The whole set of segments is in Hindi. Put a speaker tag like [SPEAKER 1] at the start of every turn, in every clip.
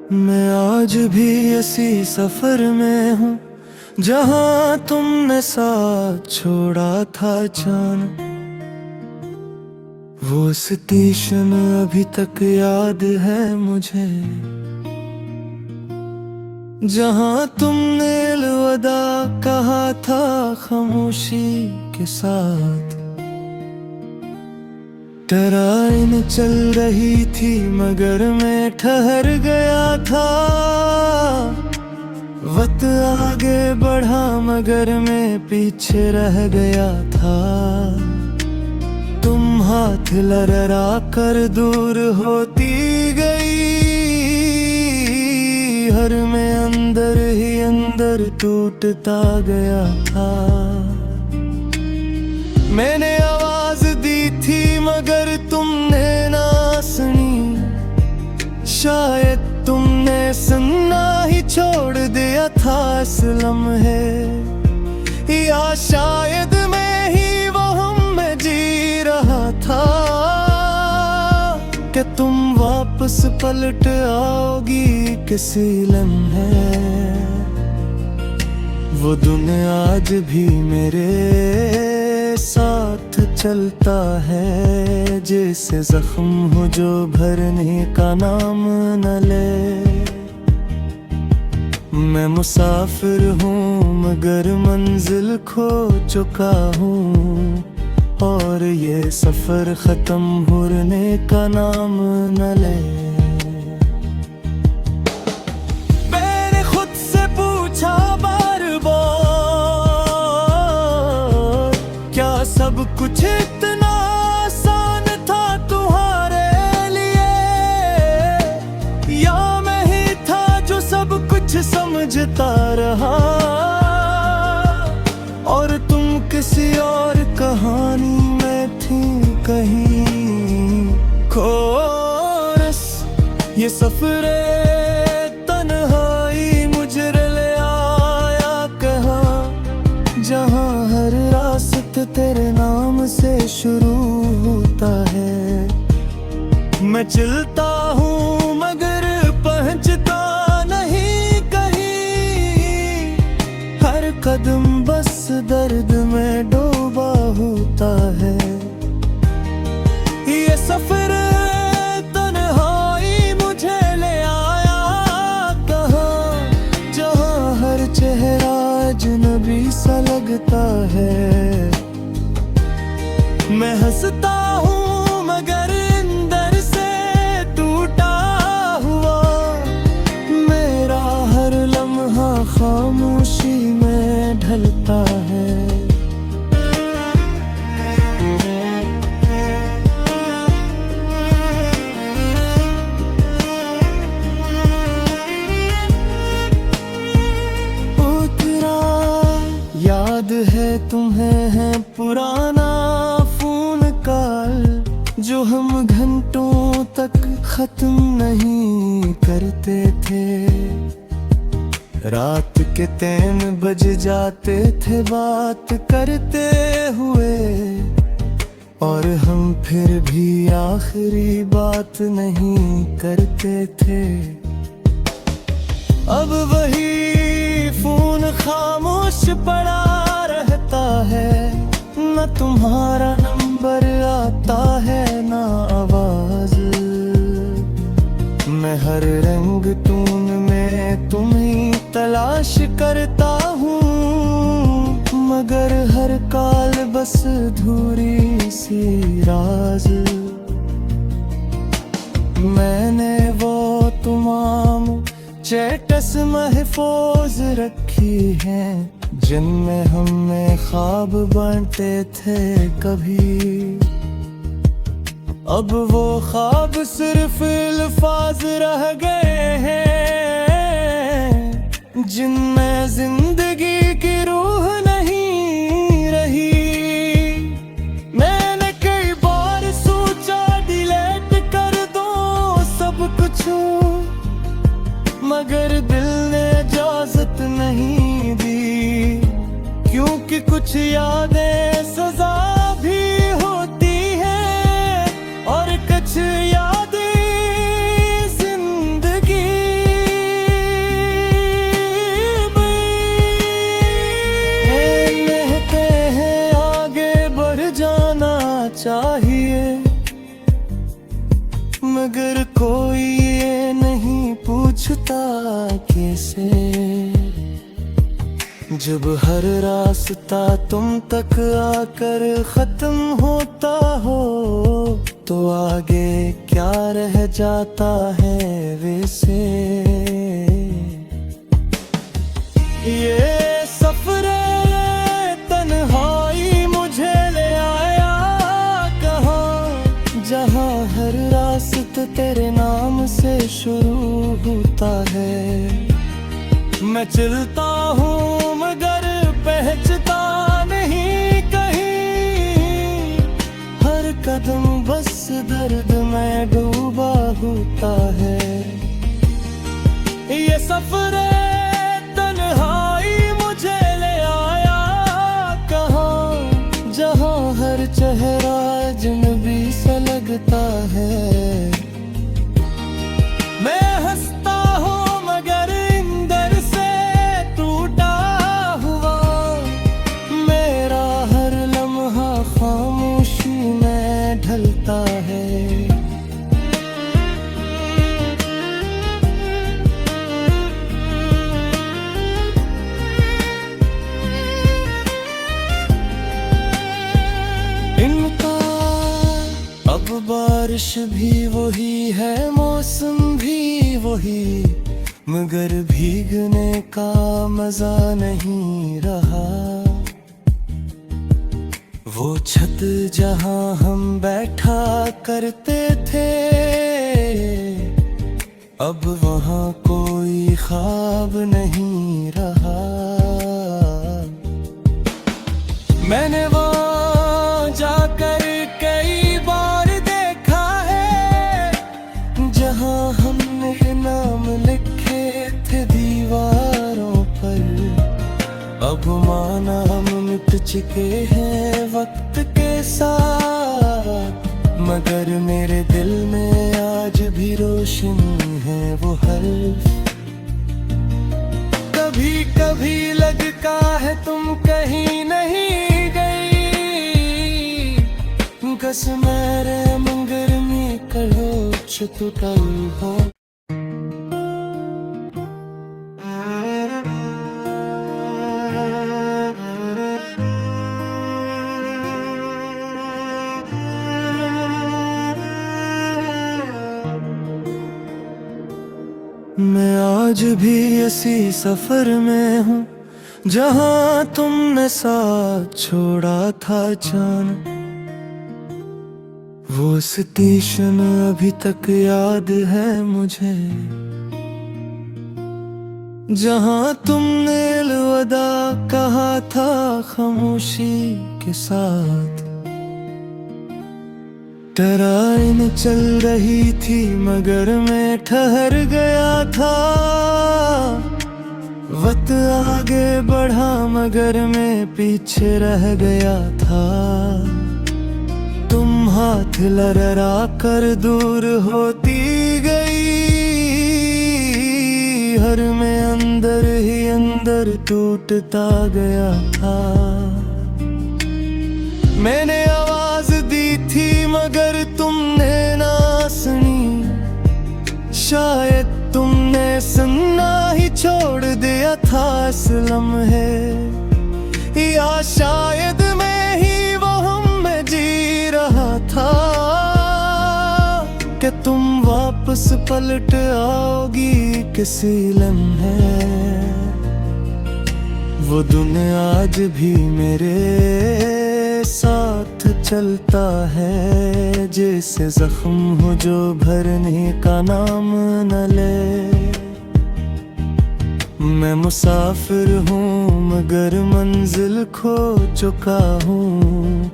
[SPEAKER 1] मैं आज भी इसी सफर में हूँ जहाँ तुमने साथ छोड़ा था जान। वो स्टेशन अभी तक याद है मुझे, जहाँ तुमने अलविदा कहा था खामोशी के साथ। ट्रेन चल रही थी मगर मैं ठहर गया था। वक्त आगे बढ़ा मगर मैं पीछे रह गया था। तुम हाथ लहरा कर दूर होती गई, हर मैं अंदर ही अंदर टूटता गया था। मैंने आवाज दी थी मगर तुमने ना सुनी, शायद तुमने सुनना ही छोड़ दिया था इस लम्हे, या शायद मैं ही वहम में जी रहा था कि तुम वापस पलट आओगी किसी लम्हे। वो दुनिया आज भी मेरे साथ चलता है, जैसे जख्म हो जो भरने का नाम न ले। मैं मुसाफिर हूँ मगर मंजिल खो चुका हूँ, और ये सफर खत्म होने का नाम न ले। मैंने खुद से पूछा बार बार, क्या सब कुछ इतना आसान था तुम्हारे लिए, या मैं ही था जो सब कुछ समझता रहा, और तुम किसी और कहानी में थी कहीं खोरस। ये सफरे तन्हाई मुझे ले आया कहाँ, जहाँ हर रास्ता तेरे नाम से शुरू होता है। मैं चलता हूँ मगर पहुँचता नहीं कहीं, हर कदम बस दर्द में डूबा होता है। ये सफर तन्हाई मुझे ले आया कहाँ, जहाँ हर चेहरा अजनबी सा लगता है। मैं हंसता हूँ मगर अंदर से टूटा हुआ, मेरा हर लम्हा खामोशी में ढलता है। उतरा याद है तुम्हें है पुराना फोन कॉल, जो हम घंटों तक खत्म नहीं करते थे। रात के 3 बज जाते थे बात करते हुए, और हम फिर भी आखिरी बात नहीं करते थे। अब वही फोन खामोश पड़ा रहता है, न तुम्हारा नंबर आता है ना आवाज। मैं हर रंग टून में तुम्हें तलाश करता हूँ, मगर हर काल बस अधूरी सी राज। मैंने वो तमाम चैट्स महफूज रखी हैं, जिनमें हमें ख्वाब बांटे थे कभी। अब वो ख्वाब सिर्फ अल्फाज रह गए हैं, जिनमें जिंदगी की रूह नहीं रही। मैंने कई बार सोचा डिलीट कर दो सब कुछ, मगर दिल ने इजाजत नहीं दी, क्योंकि कुछ यादें सजा भी होती हैं, और कुछ यादें जिंदगी पूछता कैसे। जब हर रास्ता तुम तक आकर खत्म होता हो, तो आगे क्या रह जाता है वैसे। ये सफरे तन्हाई मुझे ले आया कहाँ, जहाँ हर रास्ता तेरे नाम से शुरू होता है। मैं चलता हूँ मगर पहुँचता नहीं कहीं, हर कदम बस दर्द में डूबा होता है। ये सफर तन्हाई मुझे ले आया कहाँ, जहाँ हर चेहरा अजनबी सा लगता है। मैं हंसता हूँ मगर अंदर से टूटा हुआ, मेरा हर लम्हा खामोशी में ढलता है। अब बारिश भी वही है, मौसम भी वही, मगर भीगने का मजा नहीं रहा। वो छत जहां हम बैठा करते थे, अब वहां कोई ख्वाब नहीं रहा। मैंने वहां जाकर कई बार देखा है, जहां हमने नाम लिखे थे दीवारों पर। अब माना हम मिट चुके हैं वक्त के साथ, मगर मेरे दिल में आज भी रोशन है वो हर्फ। कभी कभी लगता है तुम कहीं नहीं कसमेरे मंगर में करो चतुटल हो। मैं आज भी इसी सफर में हूँ, जहाँ तुमने साथ छोड़ा था जान। वो स्टेशन अभी तक याद है मुझे, जहाँ तुमने अलविदा कहा था खामोशी के साथ। ट्रेन चल रही थी मगर मैं ठहर गया था, वक्त आगे बढ़ा मगर मैं पीछे रह गया था। तुम हाथ लहरा कर दूर होती गई, हर में अंदर ही अंदर टूटता गया था। मैंने आवाज दी थी मगर तुमने ना सुनी, शायद तुमने सुनना ही छोड़ दिया था इस लम्हे। या शायद मैं ही वहम में जी रहा था कि तुम वापस पलट आओगी किसी लम्हे। वो दुनिया आज भी मेरे साथ चलता है, जैसे जख्म हो जो भरने का नाम न ले। मैं मुसाफिर हूँ मगर मंजिल खो चुका हूँ,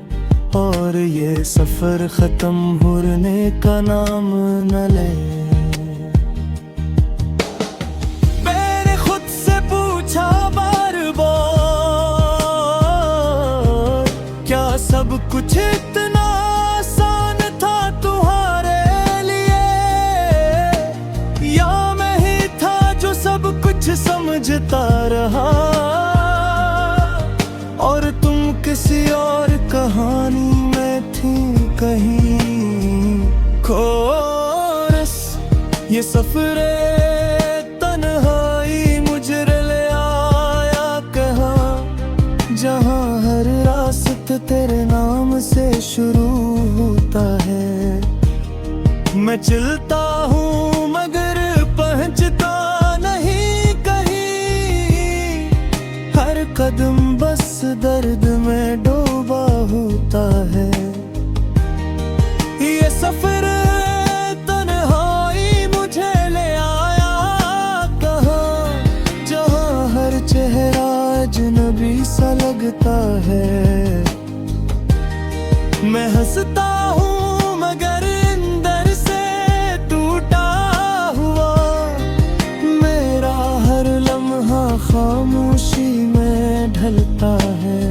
[SPEAKER 1] और ये सफर खत्म होने का नाम न ले। मैंने खुद से पूछा बार बार, क्या सब कुछ इतना आसान था तुम्हारे लिए, या मैं ही था जो सब कुछ समझता रहा, और तुम किसी और कहानी में थी कहीं। कोरस ये सफरे रास्त तेरे नाम से शुरू होता है। मैं चलता हूँ मगर पहुँचता नहीं कहीं, हर कदम बस दर्द में डूबा होता है। ये सफर तन्हाई मुझे ले आया कहाँ, जहाँ हर चेहरा अजनबी सा लगता है। मैं हंसता हूँ मगर अंदर से टूटा हुआ, मेरा हर लम्हा खामोशी में ढलता है।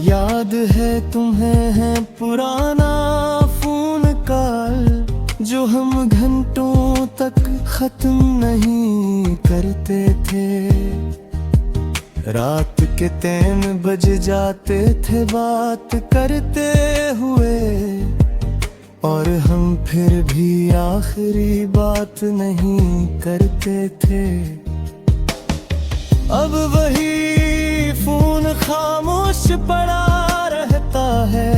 [SPEAKER 1] याद है तुम्हें है पुराना फोन कॉल, जो हम घंटों तक खत्म नहीं करते थे। रात के 3 बज जाते थे बात करते हुए, और हम फिर भी आखिरी बात नहीं करते थे। अब वही फोन खामोश पड़ा रहता है,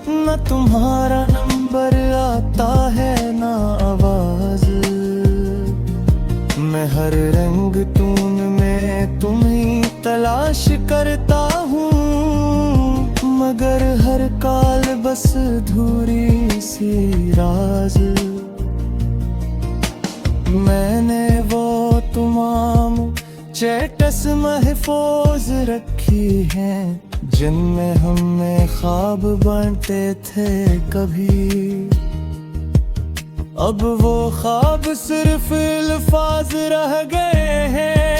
[SPEAKER 1] न तुम्हारा नंबर आता है न आवाज। मैं हर रंग टून में तुम्हें तलाश करता हूँ, मगर हर काल बस अधूरी सी राज। मैंने वो तमाम चैट्स महफूज रखी हैं, जिनमें हमने ख्वाब बांटे थे कभी। अब वो ख्वाब सिर्फ अल्फाज रह गए हैं,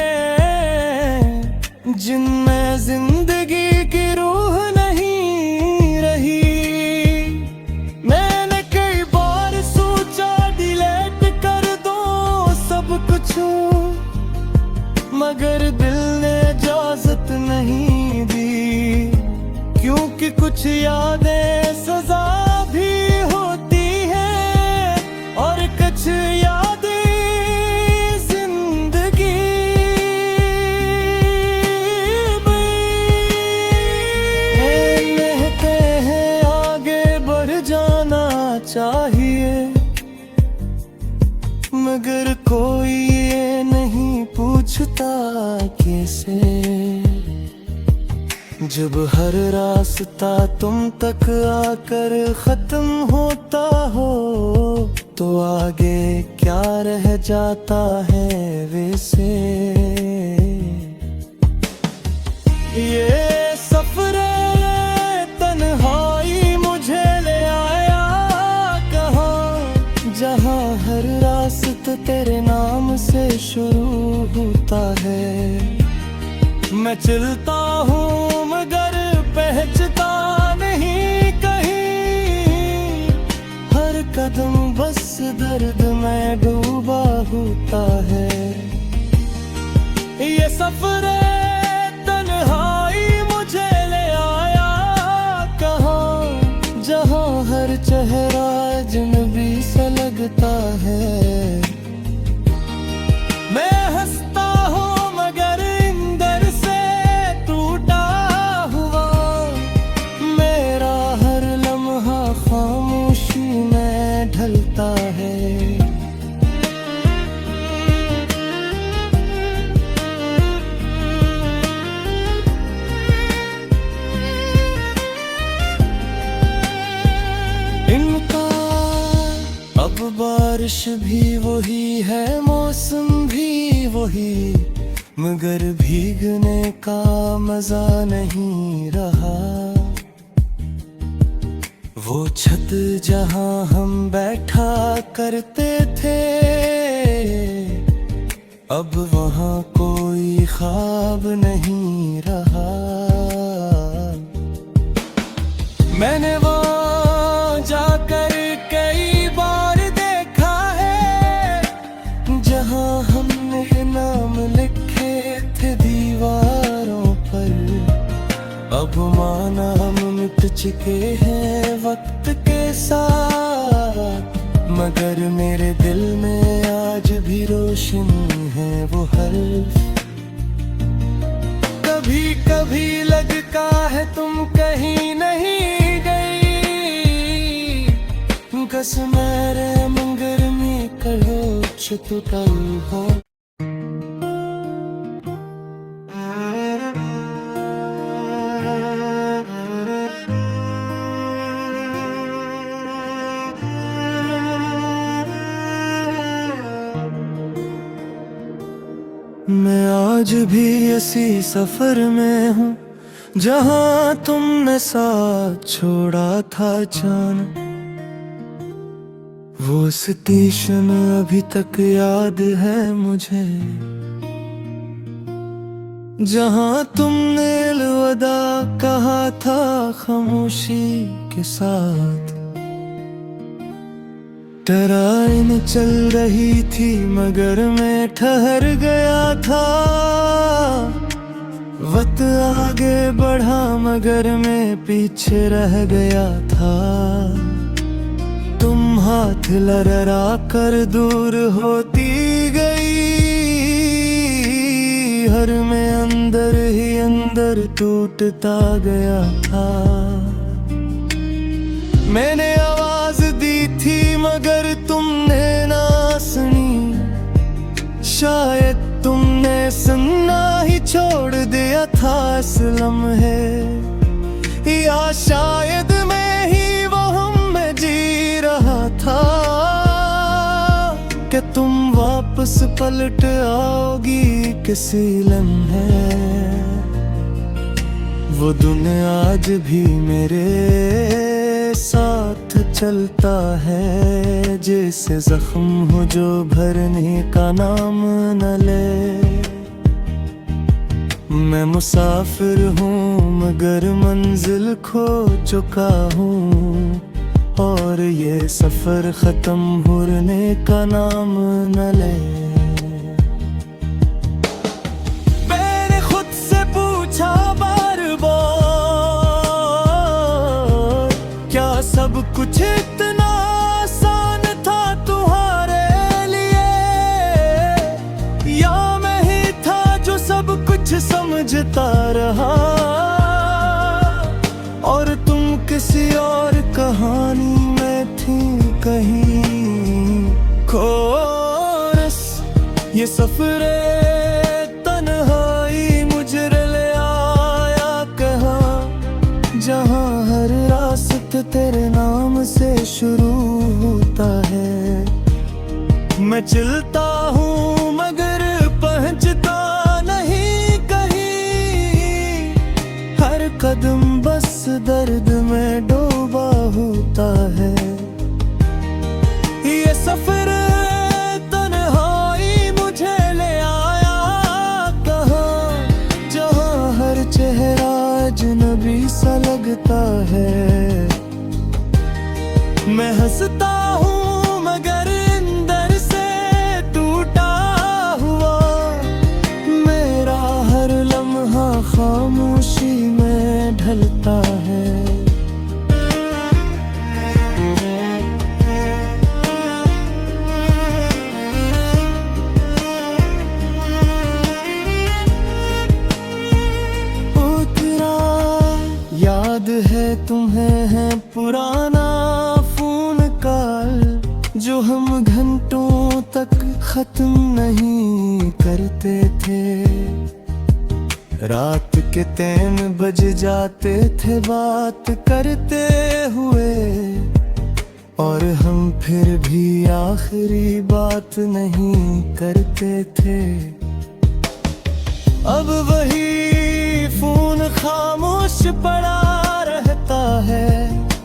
[SPEAKER 1] जिनमें जिंदगी की रूह नहीं रही। मैंने कई बार सोचा डिलीट कर दो सब कुछ, मगर दिल ने इजाजत नहीं दी, क्योंकि कुछ यादें सजा भी होती हैं और कुछ यादें जिंदगी कहते हैं आगे बढ़ जाना चाहिए, मगर कोई ये नहीं पूछता कैसे। जब हर रास्ता तुम तक आकर खत्म होता हो, तो आगे क्या रह जाता है वैसे। ये सफर तन्हाई मुझे ले आया कहाँ, जहाँ हर रास्ता तेरे नाम से शुरू होता है। मैं चलता हूँ मगर पहुँचता नहीं कहीं, हर कदम बस दर्द में डूबा होता है। ये सफर तन्हाई मुझे ले आया कहाँ, जहाँ हर चेहरा अजनबी सा लगता है। मैं हंसता हूँ मगर अंदर से टूटा हुआ, मेरा हर लम्हा खामोशी में ढलता है। इनका अब बारिश भी वही है, मौसम भी वही, मगर भीगने का मजा नहीं रहा। वो छत जहां हम बैठा करते थे, अब वहां कोई ख्वाब नहीं रहा। मैंने वहां जाकर कई बार देखा है, जहां हमने नाम लिखे थे दीवारों पर। अब माना हम मिट चुके हैं हर्फ। कभी कभी लगता है तुम कहीं नहीं गई, कस मेरे मंगर में कहो छुटल हो। मैं आज भी इसी सफर में हूँ जहाँ तुमने साथ छोड़ा था जान। वो स्टेशन अभी तक याद है मुझे, जहाँ तुमने अलविदा कहा था खामोशी के साथ। ट्रेन चल रही थी मगर मैं ठहर गया था, वक्त आगे बढ़ा मगर मैं पीछे रह गया था। तुम हाथ लहरा कर दूर होती गई, हर मैं अंदर ही अंदर टूटता गया था। मैंने आवाज दी थी मगर तुमने ना सुनी, शायद तुमने सुनना ही छोड़ दिया था इस लम्हे, या शायद मैं ही वहम में जी रहा था कि तुम वापस पलट आओगी किसी लम्हे। वो दुनिया आज भी मेरे साथ चलता है, जैसे जख्म हो जो भरने का नाम न ले। मैं मुसाफिर हूँ मगर मंजिल खो चुका हूँ, और ये सफर खत्म होने का नाम न ले। मैंने खुद से पूछा बार बार, क्या सब कुछ इतना आसान था तुम्हारे लिए, या मैं ही था जो सब कुछ समझता रहा, और तुम किसी और कहानी में थी कहीं खोरस। ये सफरे तन्हाई मुझे ले आया कहाँ, जहाँ हर रास्ता तेरे नाम से शुरू होता है। मैं चलता हूँ मगर पहुँचता नहीं कहीं, हर कदम बस दर्द में डूबा होता है। ये सफर तन्हाई मुझे ले आया कहाँ, जहाँ हर चेहरा अजनबी सा लगता है। मैं हंसता हूँ मगर अंदर से टूटा हुआ, मेरा हर लम्हा खामोशी में ढलता है। याद है तुम्हें है पुराना फोन कॉल, जो हम घंटों तक खत्म नहीं करते थे। रात के 3 बज जाते थे बात करते हुए, और हम फिर भी आखिरी बात नहीं करते थे। अब वही फोन खामोश पड़ा रहता है,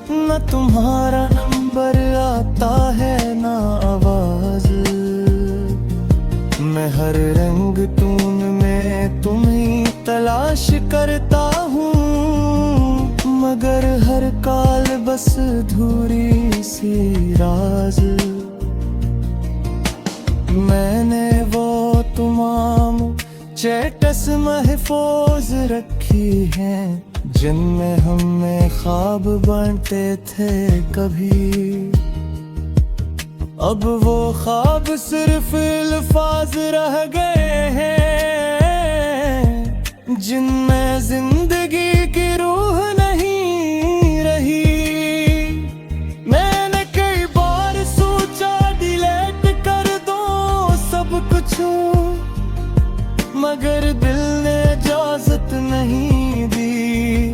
[SPEAKER 1] न तुम्हारा नंबर आता है न आवाज। मैं हर रंग टून में तुम्हें तलाश करता हूँ, मगर हर काल बस अधूरी सी राज। मैंने वो तमाम चैट्स महफूज रखी हैं, जिनमें हमें ख्वाब बांटे थे कभी। अब वो ख्वाब सिर्फ अल्फाज रह गए हैं, जिनमें जिंदगी की रूह नहीं रही। मैंने कई बार सोचा डिलीट कर दो सब कुछ, मगर दिल ने इजाजत नहीं दी,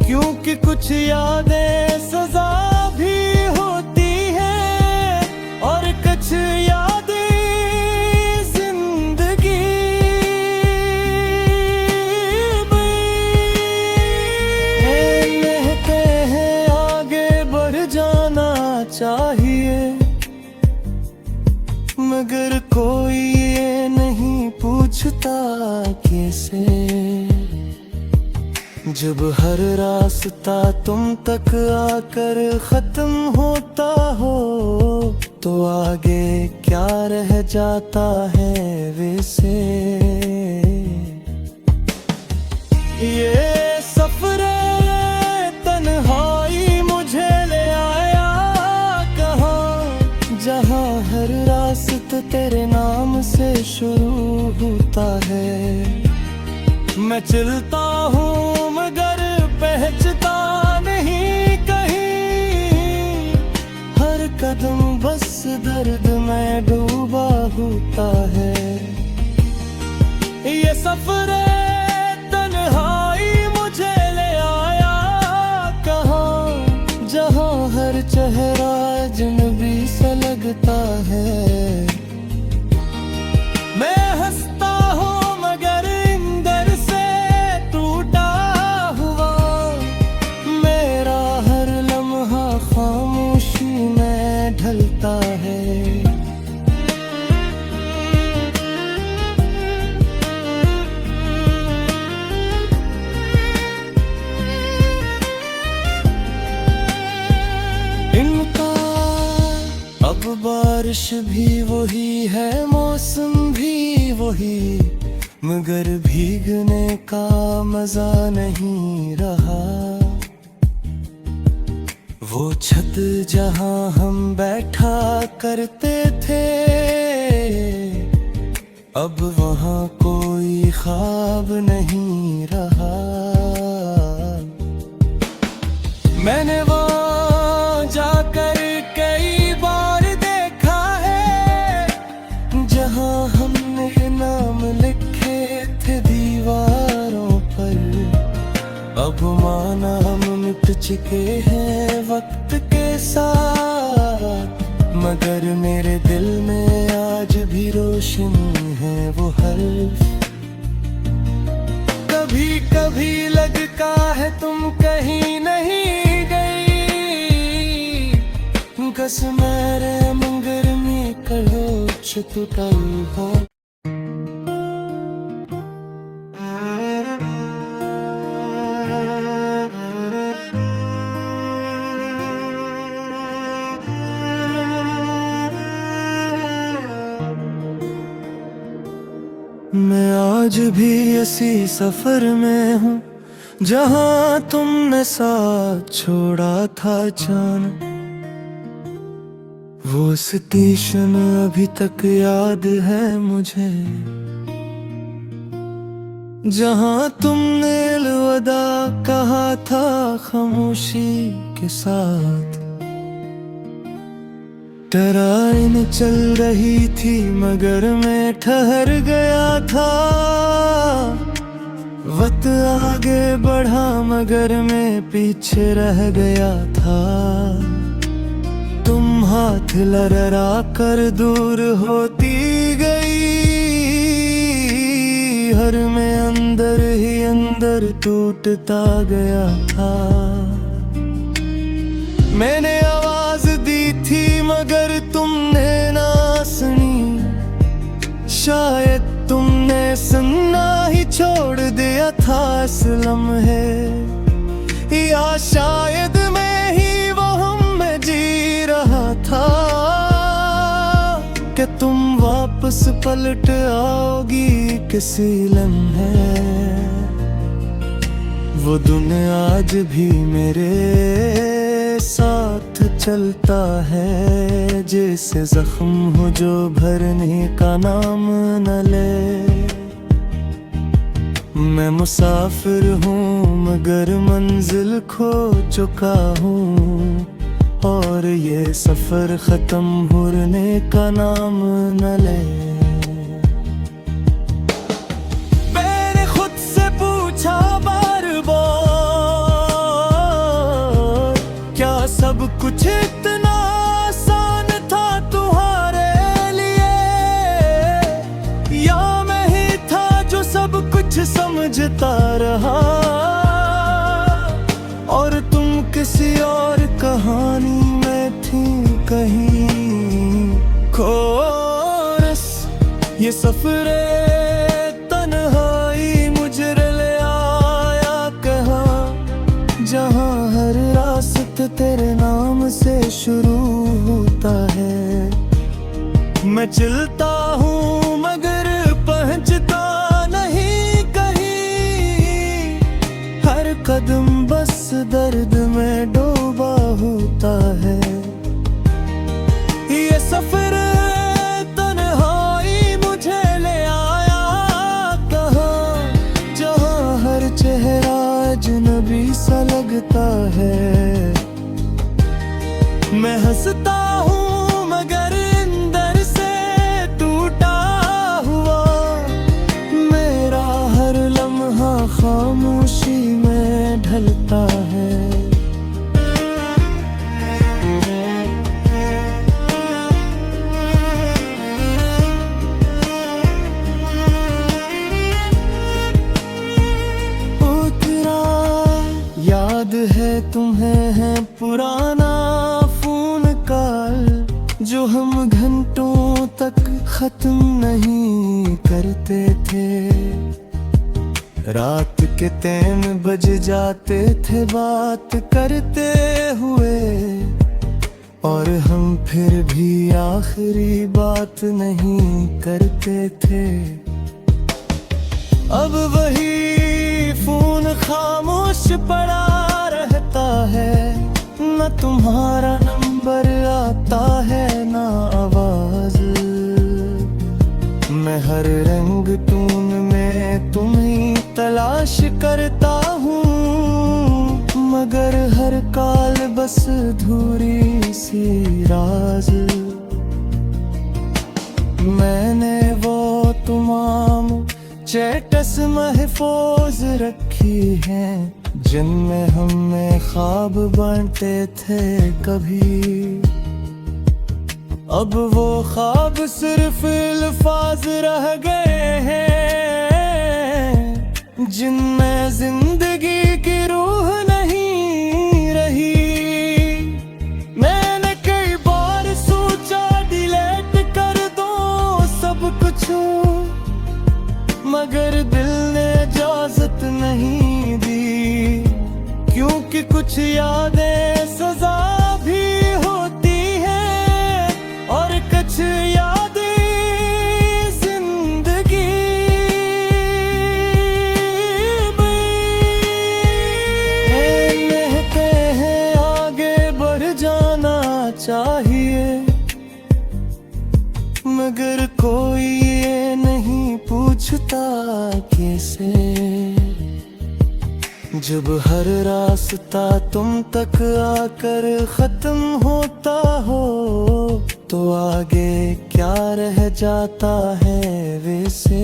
[SPEAKER 1] क्योंकि कुछ यादें सजा भी होती हैं और कुछ यादें जिंदगी कहते हैं आगे बढ़ जाना चाहिए, मगर कोई ये नहीं पूछता कैसे। जब हर रास्ता तुम तक आकर खत्म होता हो, तो आगे क्या रह जाता है वैसे। ये सफरे तन्हाई मुझे ले आया कहाँ, जहाँ हर रास्ता तेरे नाम से शुरू होता है। मैं चलता हूँ मगर पहुँचता नहीं कहीं, हर कदम बस दर्द में डूबा होता है। ये सफर तन्हाई मुझे ले आया कहाँ, जहाँ हर चेहरा अजनबी सा लगता है। मैं हंसता हूँ मगर अंदर से टूटा हुआ, मेरा हर लम्हा खामोशी में ढलता है। इनका अब बारिश भी वही है, मौसम भी वही, मगर भीगने का मजा नहीं रहा। वो छत जहां हम बैठा करते थे, अब वहां कोई ख्वाब नहीं रहा। मैंने वहां जाकर कई बार देखा है, जहां हमने नाम लिखे थे दीवारों पर। अब माना हम मिट चुके हैं वक्त के साथ, मगर मेरे दिल में आज भी रोशन है वो हर्फ। कभी कभी लगता है तुम कहीं नहीं गई, कस मेरे मंगर में करो चुटुकल हो। मैं आज भी इसी सफर में हूँ, जहाँ तुमने साथ छोड़ा था अचानक। वो स्टेशन अभी तक याद है मुझे, जहाँ तुमने अलविदा कहा था खामोशी के साथ। ट्रेन चल रही थी मगर मैं ठहर गया था, वक्त आगे बढ़ा मगर मैं पीछे रह गया था। तुम हाथ लहरा कर दूर होती गई, हर में अंदर ही अंदर टूटता गया था। मैंने आवाज दी थी मगर तुमने ना सुनी, शायद तुमने सुनना ही छोड़ दिया था इस लम्हे, या शायद मैं ही वहम में जी रहा था कि तुम वापस पलट आओगी किसी लम्हे। वो दुनिया आज भी मेरे साथ चलता है, जैसे जख्म हो जो भरने का नाम न ले। मैं मैं मुसाफिर हूँ मगर मंजिल खो चुका हूँ, और ये सफर खत्म होने का नाम न ले। मैंने खुद से पूछा बार बार, क्या सब कुछ इतना आसान था तुम्हारे लिए, या मैं ही था जो सब कुछ समझता रहा, और तुम किसी और कहानी में थी कहीं कोरस। ये सफरे तन्हाई मुझे ले आया कहाँ, जहाँ हर रास्ता तेरे नाम से शुरू होता है। मैं चलता हूँ मगर पहुँचता नहीं कहीं, हर कदम बस दर्द में डूबा होता है। ये सफर तन्हाई मुझे ले आया कहाँ, जहाँ हर चेहरा अजनबी सा लगता है। मैं हंसता हूँ मगर अंदर से टूटा हुआ, मेरा हर लम्हा खामोशी में ढलता है। याद है तुम्हें है पुराना फोन कॉल, जो हम घंटों तक खत्म नहीं करते थे। रात के 3 बज जाते थे बात करते हुए, और हम फिर भी आखिरी बात नहीं करते थे। अब वही फोन खामोश पड़ा रहता है, न तुम्हारा नंबर आता है न आवाज। मैं हर रंग टून में तुम्हें तलाश करता हूँ, मगर हर काल बस अधूरी सी राज। मैंने वो तमाम चैट्स महफूज रखी हैं, जिनमें हमने ख्वाब बांटे थे कभी। अब वो ख्वाब सिर्फ अल्फाज रह गए हैं, जिनमें जिंदगी की रूह नहीं रही। मैंने कई बार सोचा डिलीट कर दो सब कुछ, मगर दिल ने इजाजत नहीं दी, क्योंकि कुछ यादें सजा भी होती हैं, और कुछ यादें जिंदगी कहते हैं आगे बढ़ जाना चाहिए, मगर कोई ये नहीं पूछता कैसे। जब हर रास्ता तुम तक आकर खत्म होता हो, तो आगे क्या रह जाता है वैसे।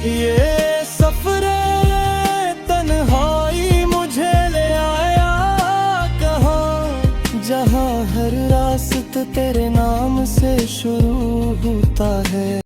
[SPEAKER 1] ये सफरे तन्हाई मुझे ले आया कहाँ, जहाँ हर रास्ता तेरे नाम से शुरू होता है।